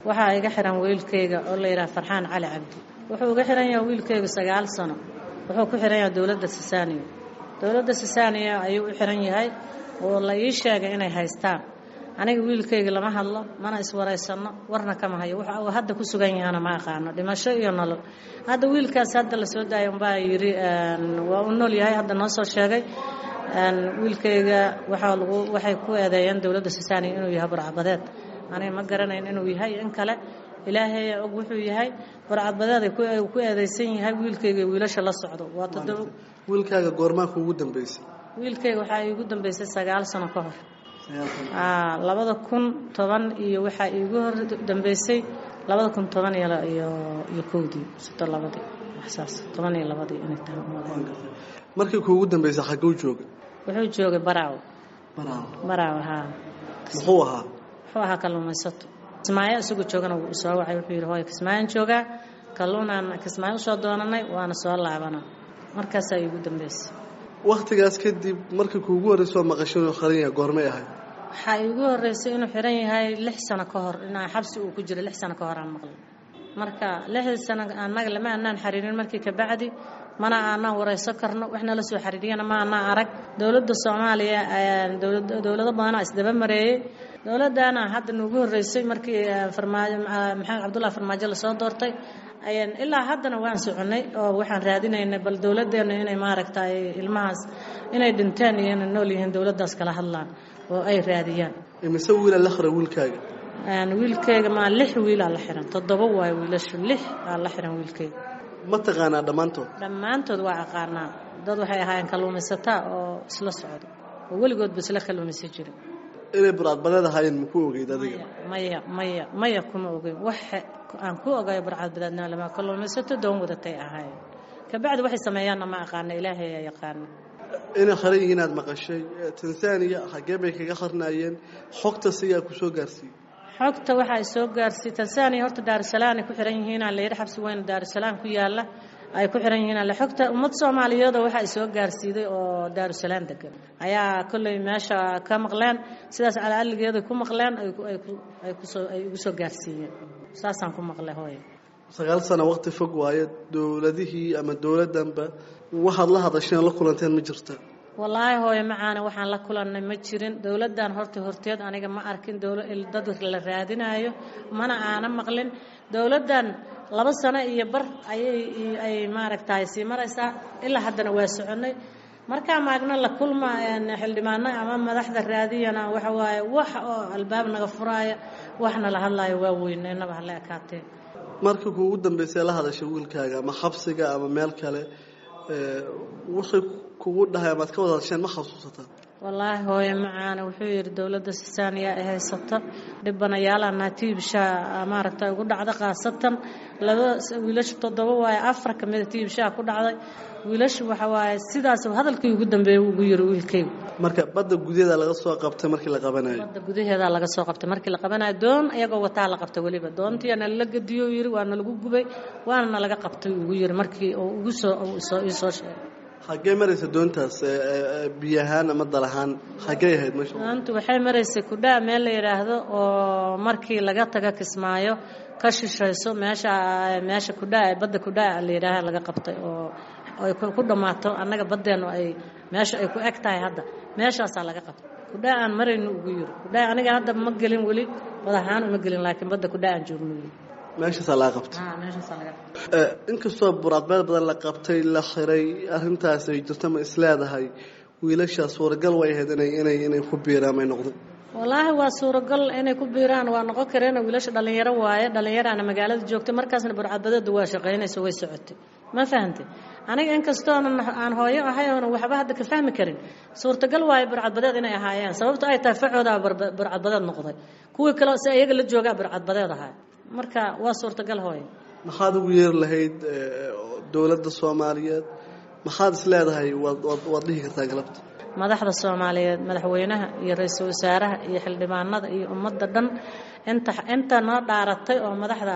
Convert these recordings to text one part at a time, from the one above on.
waxaa iga xiran wiilkayga oo la yiraahdo Farxaan Cali Cabdi wuxuu uga xiran yahay wiilkayga 9 sano wuxuu ku xiran yahay dawladda Sisaaniya ayuu u xiran yahay oo la ii sheegay inay haystaan aniga wiilkayga lama hadlo mana iswareysano warna kama hayo waxa hadda ku sugan yahay ma aqaano dhimasho iyo nolol hadda wiilkaas hadda la soo daayay baa yiri waa u nool yahay hadda noo soo sheegay wiilkayga waxay ku eedeeyeen dawladda Sisaaniya inuu yahay burcabadeed aniga ma garanayn inuu yahay in kale ilaahay og wuxuu yahay burcabadeed ay ku eedeysan yahay wiilkayga wiilasha la socdo waa todoba wiilkaaga goormaa ugu dambeysay wiilkayga waxa igu dambeysay 9 sano ka hor 2010 iyo waxa igu hor dambeysay 2010 iyo kowdii labadii waxsaas 12 inay tahay markii kuugu dambeysay xaguu joogay wuxuu joogay Baraawo muxuu ahaa kalluumaysato Kismaayo isugu joogana uu soo wacay wuxuu yiri hooyo Kismaayo jooga kalluunaan Kismaayo soo doonanay waana soo laabana markaas ay ugu dambeysay waqtigaas kadib markii kuugu horeysay maqashay inuu xiran yahay goormay ahayd waxa igu horeysay inuu xiran yahay 6 sano ka hor inaa xabsi uu ku jiro 6 sano ka hor aan maqlay marka 6 sano anaga lama aanan xariirin markii ka bacdi mana aanan wareyso karno waxna la soo xariiriyana ma aanan arag dawladda Soomaaliya dawladda badan isdaba mareeyay dawladana hadda ugu horeysay markii Farmaajo Maxamed Cabdullaahi Farmaajo la soo doortay ayaan ilaa haddana waan soconay oo waxaan raadinaynay bal dawladeena inay maaragtay ilmahaas inay dhintaan iyo inay nool yihiin dawladdaas kala hadlaan oo ay raadiyaan imise wiil la xiran wiilkayga ma 6 wiil la xiran 7 way wiilashu 6 la xiran wiilkayga ma taqaanaa dhammaantood waa aqaanaa dad waxay ahaayeen kalluumaysata oo isla socdo oo weligood bas la kalluumaysan jiray inay burcadbadeed ahaayeen ma ku ogeyd adiga maya kuma ogeyn waxa aan ku ogay burcadbadeedna lama kalluumaysato doon wadatay ahaayeen ka bacdi waxay sameeyaan ma aqaan ilaahay ay yaqaan ina khariig inaad maqashay Tansaaniya xagee bay kaga qarnaayeen xogta siyaa ku soo gaarsiiyay xogta waxa ay soo gaarsiiyay Tansaaniya horta Daar es Salaam ku xiran yihiin la yiri xabsi weyn Daar es Salaam ku yaala ay ku xiran yihiin la xogta ummad Soomaaliyeed waxa ay soo gaarsiiday oo Daar es Salaam degan ayaa kulay meesha ka maqleen sidaas calaaligeeda ku maqleen ay ugu soo gaarsiiyeen saasaan ku maqlay hooyo 9 sano waqti fog waaye dawladihii ama dawladanba waxaad la hadasheen la kulanteen ma jirta wallaahi hooyo macaana waxaan la kulannay ma jirin dawladdan horteed aniga ma arkin dad la raadinayo mana aana maqlin dawladdan 2 sano iyo bar ay maaragtay si maraysaa ilaa haddana waa soconay marka maagna la kulma xildhibaano ama madaxda raadiyana waxa waaye wax oo albaab naga furaaya waxna la hadlayo waa weyneenaba hala akaatee markii ugu dambeysay la hadashay wiilkaaga ama xabsiga ama meel kale waxay kugu dhahay ama ka wada hadasheen ma xasuusataa wallaahi hooyo macaana wuxuu yiri dawladda Sisaaniya ay haysato dhibanayaal tiibsha maaragtay ugu dhacda qaasatan laba wiilasha 7 way 4 kamid tiibsha ku dhacday wiilasha waxa waaye sidaas hadalkii ugu dambeeyay ugu yiri wiilkaygu marka badda gudaheeda laga soo qabtay markii la qabanayo badda gudaheeda laga soo qabtay markii la qabanayo doon ayagoo wataa la qabtay waliba doontiina la gadiyo yiri waana lagu gubay waana laga qabtay ugu yiri markii uu ugu soo sheegay xagee maraysa doontaas biyahan ama dalahan xagee ahayd meesha doontu waxay maraysay kudhaa meel la yiraahdo oo markii laga taga Kismaayo ka shishayso meesha kudhaa badda kudhaa la yiraahdo laga qabtay oo ay ku dhamaato annaga badeenu ay meesha ay ku eg tahay hadda meeshaas laga qabtay kudhaa aan marayno ugu yiri kudhaa aniga hadda ma gelin wali wadahaan uma gelin laakiin badda kudhaa aan joogno meesha la qabtay inkastoo burcadbadeed badan la qabtay la xiray arintaas ay jirto ma isleedahay wiilashaas suuragal way ahayd inay ku biiraan ay noqdo wallaahi waa suuragal inay ku biiraan waa noqon kareen wiilasha dhalinyaro waaye dhalinyarana magaalada joogtay markaasna burcadbadeed waa shaqeynayso way socotay ma fahantay aniga inkastoo aan hooyo ahay oo waxba hadda ka fahmi karin suurtagal waaye burcadbadeed inay ahaayeen sababta ay tahay facooda burcadbadeed noqday kuwii kale si ayaga la jooga burcadbadeed ahaa marka waa suurtagal hooyo maxaad ugu yeer lahayd dawladda Soomaaliyeed maxaad isleedahay wad dhihi kartaa galabta madaxda Soomaaliyeed madaxweynaha iyo ra'iisul wasaaraha iyo xildhibaanada iyo ummadda dhan inta noo dhaaratay oo madaxda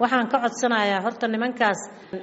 waxaan ka codsanayaa horta nimankaas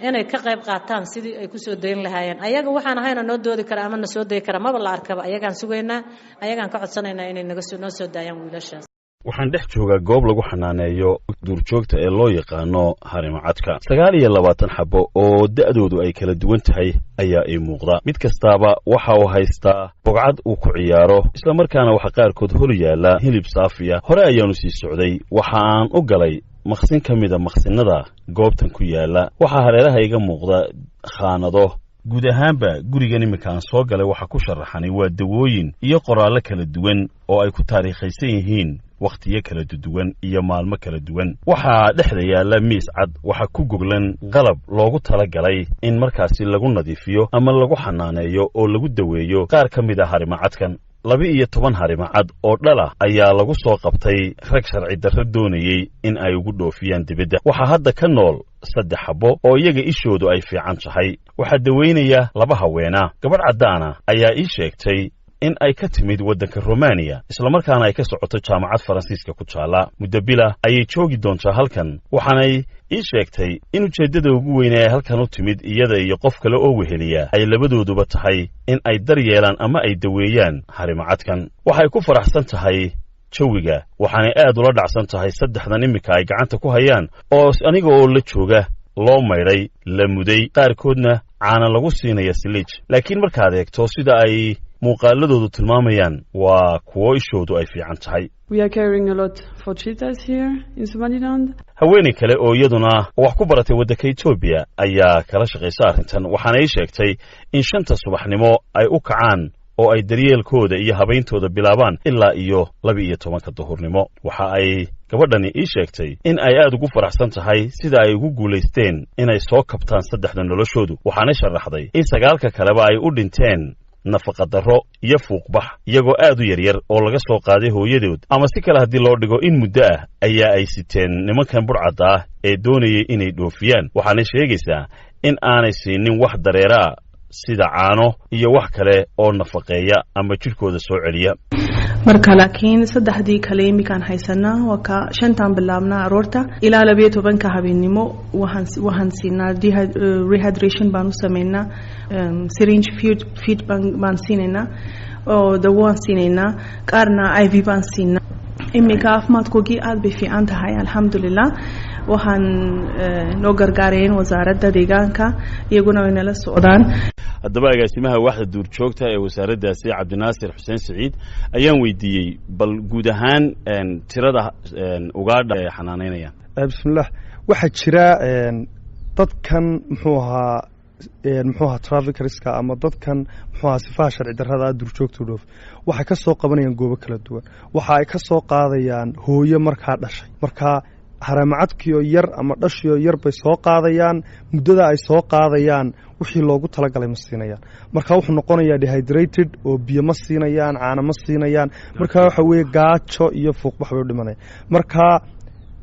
inay ka qayb qaataan sidii ay ku soo deyn lahaayeen ayaga waxaan ahayna noo doodi kara ama na soo deey kara maba la arkaba ayagaan sugeynaa ayagaan ka codsanaynaa inay naga soo daayaan wiilashaas waxaan dhex joogaa goob lagu xanaaneeyo duurjoogta ee loo yaqaano harimacadka 29 xabo oo da'doodu ay kala duwan tahay ayaa ii muuqda mid kastaaba waxa uu haystaa bogcad uu ku ciyaaro isla markaana waxa qaarkood hor yaala hilib saafiya hore ayaanu sii socday waxa aan u galay maqsin ka mida maqsinada goobtan ku yaala waxaa hareeraha iga muuqda khaanado guud ahaanba gurigan iminka aan soo galay waxa ku sharaxanay waa dawooyin iyo qoraallo kala duwan oo ay ku taariikhaysan yihiin wakhtiyo kala duwan iyo maalmo kala duwan waxaa dhexda yaalla miis cad waxa ku goglan qalab loogu talagalay in markaasi lagu nadiifiyo ama lagu xanaaneeyo oo lagu daweeyo qaar ka mid ah harimacadkan 12 harimacad oo dhala ayaa lagu soo qabtay rag sharci darro doonayay in ay ugu dhoofiyaan dibadda waxaa hadda ka nool 3 xabo oo iyaga ishoodu ay fiican tahay waxaa daweynaya 2 haweena gabadh caddaana ayaa ii sheegtay in ay ka timid waddanka Romania isla markaana ay ka socoto jaamacad Faransiiska ku taala muddo bila ayay joogi doontaa halkan waxaanay ii sheegtay in ujeedada ugu weyn ee halkan u timid iyada iyo qof kale oo weheliya ay labadooduba tahay in ay daryeelaan ama ay daweeyaan harimacadkan waxay ku faraxsan tahay jawiga waxaanay aad ula dhacsan tahay 3dan imika ay gacanta ku hayaan oo aniga oo la jooga loo maydhay la muday qaarkoodna caana lagu siinaya silij laakiin markaad eegto sida ay muuqaaladoodu tilmaamayaan waa kuwo ishoodu ay fiican tahay We are caring a lot for cheetahs here in Somaliland. haweeney kale oo iyaduna wax ku baratay waddanka Ethiopia ayaa kala shaqaysa arrintan waxaana ay sheegtay in 5 subaxnimo ay u kacaan oo ay daryeelkooda iyo habayntooda bilaabaan ilaa iyo 12 duhurnimo waxa ay gabadhani ii sheegtay in ay aad ugu faraxsan tahay sida ay ugu guulaysteen inay soo kabtaan 3 noloshoodu waxaana sharaxday in 9 kaleba ay u dhinteen nafaqa darro iyo fuuqbax iyagoo aad u yaryar oo laga soo qaaday hooyadood ama si kale haddii loo dhigo in muddo ah ayaa ay siteen nimankan burcadda ah ee doonayay inay dhoofiyaan waxaana sheegaysaa in aanay siinin wax dareera sida caano iyo wax kale oo nafaqeeya ama jidhkooda soo celiya marka laakiin 3 kale imikaan haysanaa waa ka 5 bilaabnaa aroorta ilaa 12 habeenimo waxaan siinaa rehydration baan u sameynaa syringe feed baan siinaynaa oo dawo aan siinaynaa qaarna IV baan siinaa imika caafimaadkoogii aad bay fiican tahay alxamdulillah waxaan noo gargaareen wasaaradda deegaanka iyaguna way nala socdaan haddaba agaasimaha waaxda duurjoogta ee wasaaraddaasi cabdinaasir xuseen siciid ayaan weydiiyey bal guud ahaan tirada ugaadha ee xanaaneynaya bismillah waxaa jira dadkan muxuu ahaa traffickerska ama dadkan muxuu ahaa sifaha sharci darrada duurjoogta dhoof waxay ka soo qabanayaan goobo kala duwan waxa ay ka soo qaadayaan hooyo markaa dhashay markaa haramacadkiyo yar ama dhashiyo yar bay soo qaadayaan muddada ay soo qaadayaan wixii loogu talagalay ma siinayaan marka wuxuu noqonayaa dehydrated oo biyo ma siinayaan caano ma siinayaan marka waxa weeye gaajo iyo fuuqbax bay u dhimanayaan marka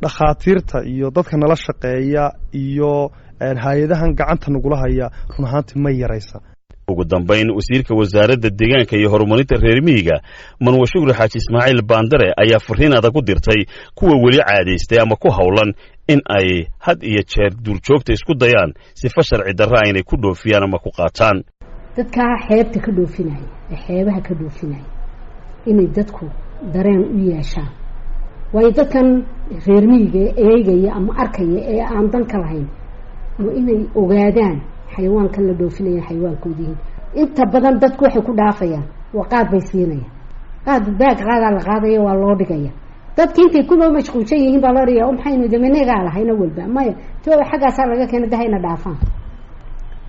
dhakhaatiirta iyo dadka nala shaqeeya iyo hay-adahan gacanta nagula haya run ahaantii ma yaraysa ugu dambayn wasiirka wasaaradda deegaanka iyo horumarinta reer miyiga Manwa Shukri Xaaji Ismaaciil Baandare ayaa fariin adag u dirtay kuwa weli caadaystay ama ku hawlan in ay had iyo jeer duurjoogta isku dayaan sifa sharci darro aynay ku dhoofiyaan ama ku qaataan dadka xeebta ka dhoofinaya xeebaha ka dhoofinaya inay dadku dareen u yeeshaan way dadkan reer miyiga eegaya ama arkaya ee aan dan ka lahayn waa inay ogaadaan xayawaankan la dhoofinaya xayawaankoodii inta badan dadku waxay ku dhaafayaan waa qaad bay siinayaan baag qaadaa la qaadaya waa loo dhigaya dadkii intay ku loo mashquulsan yihiin baa loo dhigaya maxaynu damenegaa lahayna walba maya too xaggaasaa laga keena dahayna dhaafaan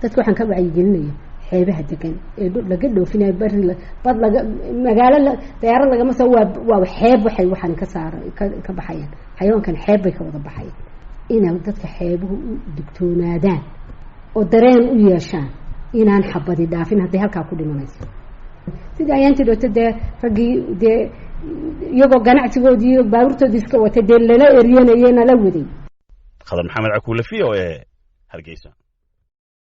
dadku waxaan ka wacyigelinaya xeebaha degan ee laga dhoofinayo bari bad laga magaalo dayaaro lagama soo waa xeeb waxaan ka baxayaan xayawaankan xeeb bay ka wada baxayaan inay dadka xeebuhu u digtoonaadaan oo dareen u yeeshaan inaan xabadi dhaafin hadday halkaa ku dhimanayso sidii ayaantii dhooto dee raggii dee iyagoo ganacsigoodii iyo baabuurtoodii iska watay dee lala eryanayena la waday Khadar Maxamed Cakuule v o a Hargeysa